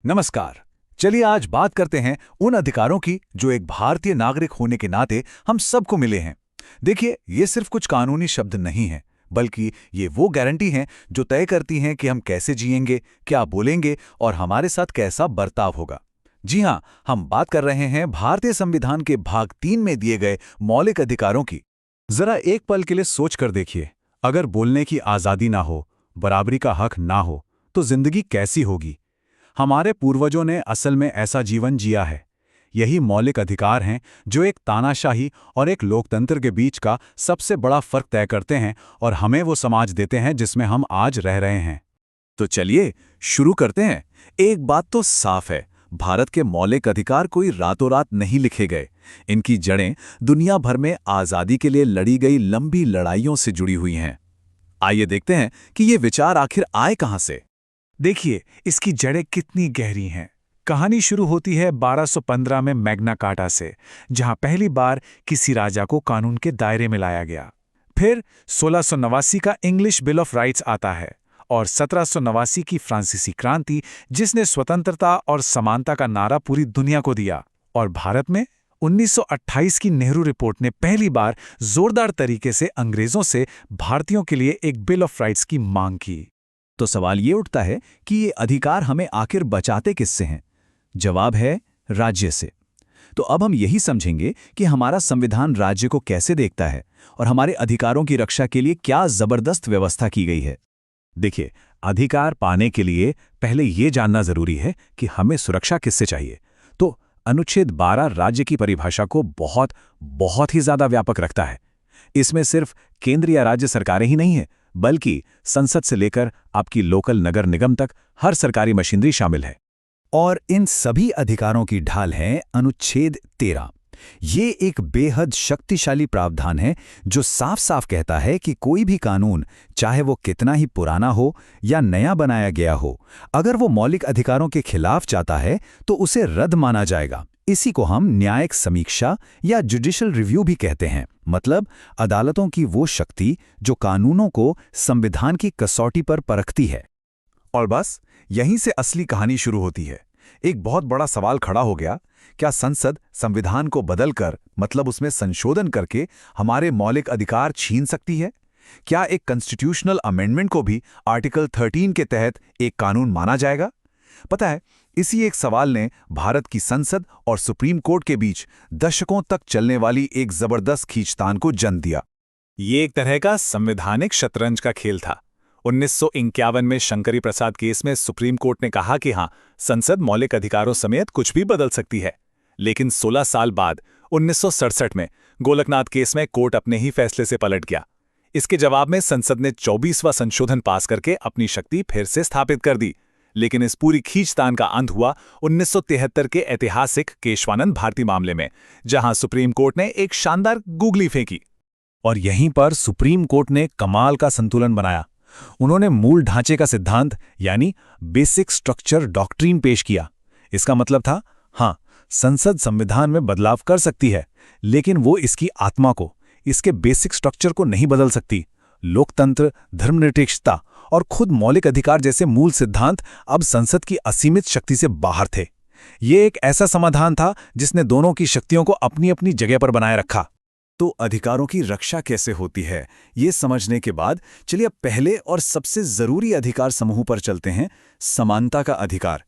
नमस्कार। चलिए आज बात करते हैं उन अधिकारों की जो एक भारतीय नागरिक होने के नाते हम सबको मिले हैं। देखिए, ये सिर्फ कुछ कानूनी शब्द नहीं हैं, बल्कि ये वो गारंटी हैं जो तय करती हैं कि हम कैसे जिएंगे, क्या बोलेंगे और हमारे साथ कैसा बर्ताव होगा। जी हाँ, हम बात कर रहे हैं भारतीय संविधान के भाग 3 में दिए गए मौलिक अधिकारों की। जरा एक पल के लिए सोच कर देखिए, अगर बोलने की आज़ादी ना हो, बराबरी का हक ना हो, तो जिंदगी कैसी होगी। हमारे पूर्वजों ने असल में ऐसा जीवन जिया है। यही मौलिक अधिकार हैं जो एक तानाशाही और एक लोकतंत्र के बीच का सबसे बड़ा फर्क तय करते हैं और हमें वो समाज देते हैं जिसमें हम आज रह रहे हैं। तो चलिए शुरू करते हैं। एक बात तो साफ है, भारत के मौलिक अधिकार कोई रातों रात नहीं लिखे गए। इनकी जड़ें दुनिया भर में आज़ादी के लिए लड़ी गई लंबी लड़ाइयों से जुड़ी हुई हैं। आइए देखते हैं कि ये विचार आखिर आए कहां से। देखिए, इसकी जड़ें कितनी गहरी हैं। कहानी शुरू होती है 1215 में मैग्ना कार्टा से, जहां पहली बार किसी राजा को कानून के दायरे में लाया गया। फिर 1689 का इंग्लिश बिल ऑफ राइट्स आता है और 1789 की फ्रांसीसी क्रांति, जिसने स्वतंत्रता और समानता का नारा पूरी दुनिया को दिया। और भारत में 1928 की नेहरू रिपोर्ट ने पहली बार जोरदार तरीके से अंग्रेजों से भारतीयों के लिए एक बिल ऑफ राइट्स की मांग की। तो सवाल ये उठता है कि ये अधिकार हमें आखिर बचाते किससे हैं? जवाब है राज्य से। तो अब हम यही समझेंगे कि हमारा संविधान राज्य को कैसे देखता है और हमारे अधिकारों की रक्षा के लिए क्या जबरदस्त व्यवस्था की गई है। देखिए, अधिकार पाने के लिए पहले ये जानना जरूरी है कि हमें सुरक्षा किससे चाहिए। तो अनुच्छेद 12 राज्य की परिभाषा को बहुत ही ज्यादा व्यापक रखता है। इसमें सिर्फ केंद्र या राज्य सरकारें ही नहीं है, बल्कि संसद से लेकर आपकी लोकल नगर निगम तक हर सरकारी मशीनरी शामिल है। और इन सभी अधिकारों की ढाल है अनुच्छेद 13। ये एक बेहद शक्तिशाली प्रावधान है जो साफ साफ कहता है कि कोई भी कानून, चाहे वो कितना ही पुराना हो या नया बनाया गया हो, अगर वो मौलिक अधिकारों के खिलाफ जाता है तो उसे रद्द माना जाएगा। इसी को हम न्यायिक समीक्षा या जुडिशियल रिव्यू भी कहते हैं। मतलब अदालतों की वो शक्ति जो कानूनों को संविधान की कसौटी पर परखती है। और बस यहीं से असली कहानी शुरू होती है। एक बहुत बड़ा सवाल खड़ा हो गया, क्या संसद संविधान को बदलकर, मतलब उसमें संशोधन करके हमारे मौलिक अधिकार छीन सकती है? क्या एक कॉन्स्टिट्यूशनल अमेंडमेंट को भी आर्टिकल 13 के तहत एक कानून माना जाएगा? पता है, इसी एक सवाल ने भारत की संसद और सुप्रीम कोर्ट के बीच दशकों तक चलने वाली एक जबरदस्त खींचतान को जन्म दिया। ये एक तरह का संवैधानिक शतरंज का खेल था। 1951 में शंकरी प्रसाद केस में सुप्रीम कोर्ट ने कहा कि हाँ, संसद मौलिक अधिकारों समेत कुछ भी बदल सकती है। लेकिन 16 साल बाद 1967 में गोलकनाथ केस में कोर्ट अपने ही फैसले से पलट गया। इसके जवाब में संसद ने 24वां संशोधन पास करके अपनी शक्ति फिर से स्थापित कर दी। लेकिन इस पूरी खींचतान का अंत हुआ 1973 के ऐतिहासिक केशवानंद भारती मामले में, जहां सुप्रीम कोर्ट ने एक शानदार गूगली फेंकी। और यहीं पर सुप्रीम कोर्ट ने कमाल का संतुलन बनाया। उन्होंने मूल ढांचे का सिद्धांत यानी बेसिक स्ट्रक्चर डॉक्ट्रिन पेश किया। इसका मतलब था, हाँ, संसद संविधान में बदलाव कर सकती है, लेकिन वो इसकी आत्मा को, इसके बेसिक स्ट्रक्चर को नहीं बदल सकती। लोकतंत्र, धर्मनिरपेक्षता और खुद मौलिक अधिकार जैसे मूल सिद्धांत अब संसद की असीमित शक्ति से बाहर थे। ये एक ऐसा समाधान था जिसने दोनों की शक्तियों को अपनी अपनी जगह पर बनाए रखा। तो अधिकारों की रक्षा कैसे होती है, ये समझने के बाद चलिए अब पहले और सबसे जरूरी अधिकार समूह पर चलते हैं, समानता का अधिकार।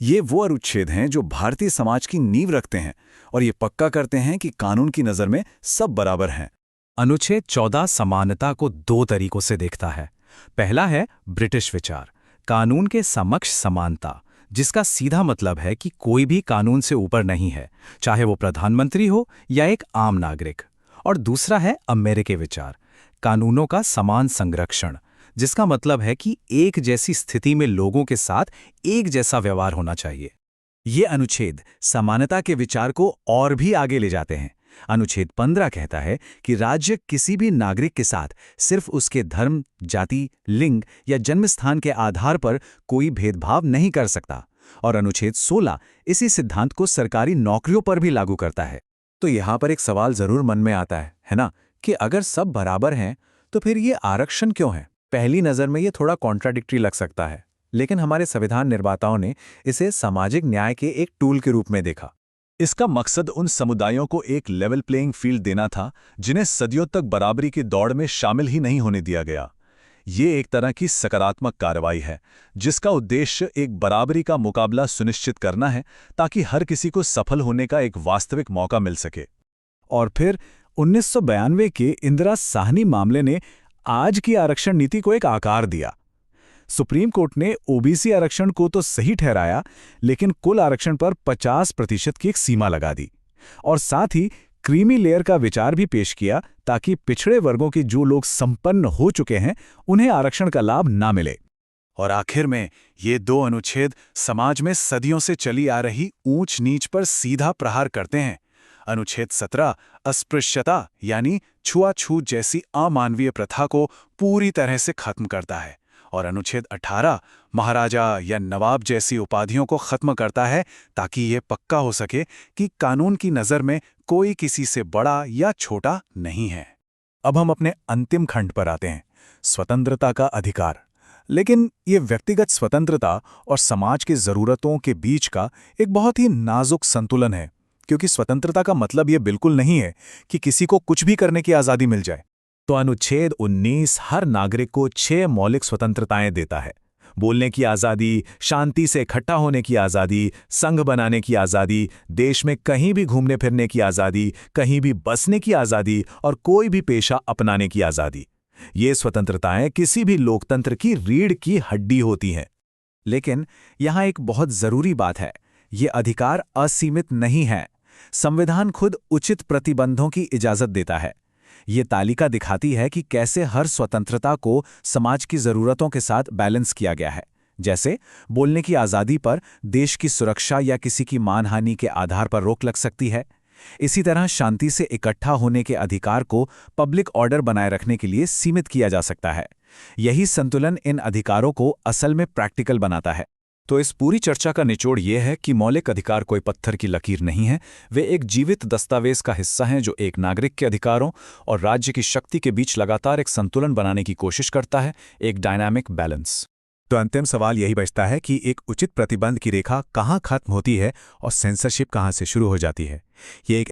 ये वो अनुच्छेद हैं जो भारतीय समाज की नींव रखते हैं और ये पक्का करते हैं कि कानून की नज़र में सब बराबर हैं। अनुच्छेद 14 समानता को 2 तरीकों से देखता है। पहला है ब्रिटिश विचार, कानून के समक्ष समानता, जिसका सीधा मतलब है कि कोई भी कानून से ऊपर नहीं है, चाहे वो प्रधानमंत्री हो या एक आम नागरिक। और दूसरा है अमेरिकी विचार, कानूनों का समान संरक्षण, जिसका मतलब है कि एक जैसी स्थिति में लोगों के साथ एक जैसा व्यवहार होना चाहिए। ये अनुच्छेद समानता के विचार को और भी आगे ले जाते हैं। अनुच्छेद 15 कहता है कि राज्य किसी भी नागरिक के साथ सिर्फ उसके धर्म, जाति, लिंग या जन्मस्थान के आधार पर कोई भेदभाव नहीं कर सकता। और अनुच्छेद 16 इसी सिद्धांत को सरकारी नौकरियों पर भी लागू करता है। तो यहाँ पर एक सवाल जरूर मन में आता है ना, कि अगर सब बराबर हैं तो फिर ये आरक्षण क्यों है? पहली नज़र में ये थोड़ा कॉन्ट्राडिक्टरी लग सकता है, लेकिन हमारे संविधान निर्माताओं ने इसे सामाजिक न्याय के एक टूल के रूप में देखा। इसका मकसद उन समुदायों को एक लेवल प्लेइंग फील्ड देना था जिन्हें सदियों तक बराबरी की दौड़ में शामिल ही नहीं होने दिया गया। ये एक तरह की सकारात्मक कार्रवाई है जिसका उद्देश्य एक बराबरी का मुकाबला सुनिश्चित करना है ताकि हर किसी को सफल होने का एक वास्तविक मौका मिल सके। और फिर 1992 के इंदिरा साहनी मामले ने आज की आरक्षण नीति को एक आकार दिया। सुप्रीम कोर्ट ने ओबीसी आरक्षण को तो सही ठहराया, लेकिन कुल आरक्षण पर 50% की एक सीमा लगा दी और साथ ही क्रीमी लेयर का विचार भी पेश किया ताकि पिछड़े वर्गों के जो लोग संपन्न हो चुके हैं उन्हें आरक्षण का लाभ ना मिले। और आखिर में ये दो अनुच्छेद समाज में सदियों से चली आ रही ऊंच नीच पर सीधा प्रहार करते हैं। अनुच्छेद 17 अस्पृश्यता यानी छुआछूत जैसी अमानवीय प्रथा को पूरी तरह से खत्म करता है और अनुच्छेद 18 महाराजा या नवाब जैसी उपाधियों को खत्म करता है ताकि ये पक्का हो सके कि कानून की नज़र में कोई किसी से बड़ा या छोटा नहीं है। अब हम अपने अंतिम खंड पर आते हैं, स्वतंत्रता का अधिकार। लेकिन ये व्यक्तिगत स्वतंत्रता और समाज की ज़रूरतों के बीच का एक बहुत ही नाजुक संतुलन है, क्योंकि स्वतंत्रता का मतलब ये बिल्कुल नहीं है कि किसी को कुछ भी करने की आज़ादी मिल जाए। तो अनुच्छेद 19 हर नागरिक को 6 मौलिक स्वतंत्रताएं देता है। बोलने की आज़ादी, शांति से इकट्ठा होने की आज़ादी, संघ बनाने की आज़ादी, देश में कहीं भी घूमने फिरने की आज़ादी, कहीं भी बसने की आज़ादी और कोई भी पेशा अपनाने की आज़ादी। ये स्वतंत्रताएं किसी भी लोकतंत्र की रीढ़ की हड्डी होती हैं। लेकिन यहाँ एक बहुत ज़रूरी बात है, ये अधिकार असीमित नहीं है। संविधान खुद उचित प्रतिबंधों की इजाज़त देता है। ये तालिका दिखाती है कि कैसे हर स्वतंत्रता को समाज की ज़रूरतों के साथ बैलेंस किया गया है। जैसे बोलने की आज़ादी पर देश की सुरक्षा या किसी की मानहानि के आधार पर रोक लग सकती है। इसी तरह शांति से इकट्ठा होने के अधिकार को पब्लिक ऑर्डर बनाए रखने के लिए सीमित किया जा सकता है। यही संतुलन इन अधिकारों को असल में प्रैक्टिकल बनाता है। तो इस पूरी चर्चा का निचोड़ ये है कि मौलिक अधिकार कोई पत्थर की लकीर नहीं है, वे एक जीवित दस्तावेज का हिस्सा हैं जो एक नागरिक के अधिकारों और राज्य की शक्ति के बीच लगातार एक संतुलन बनाने की कोशिश करता है, एक डायनामिक बैलेंस। तो अंतिम सवाल यही बचता है कि एक उचित प्रतिबंध की रेखा कहाँ खत्म होती है और सेंसरशिप कहाँ से शुरू हो जाती है। ये एक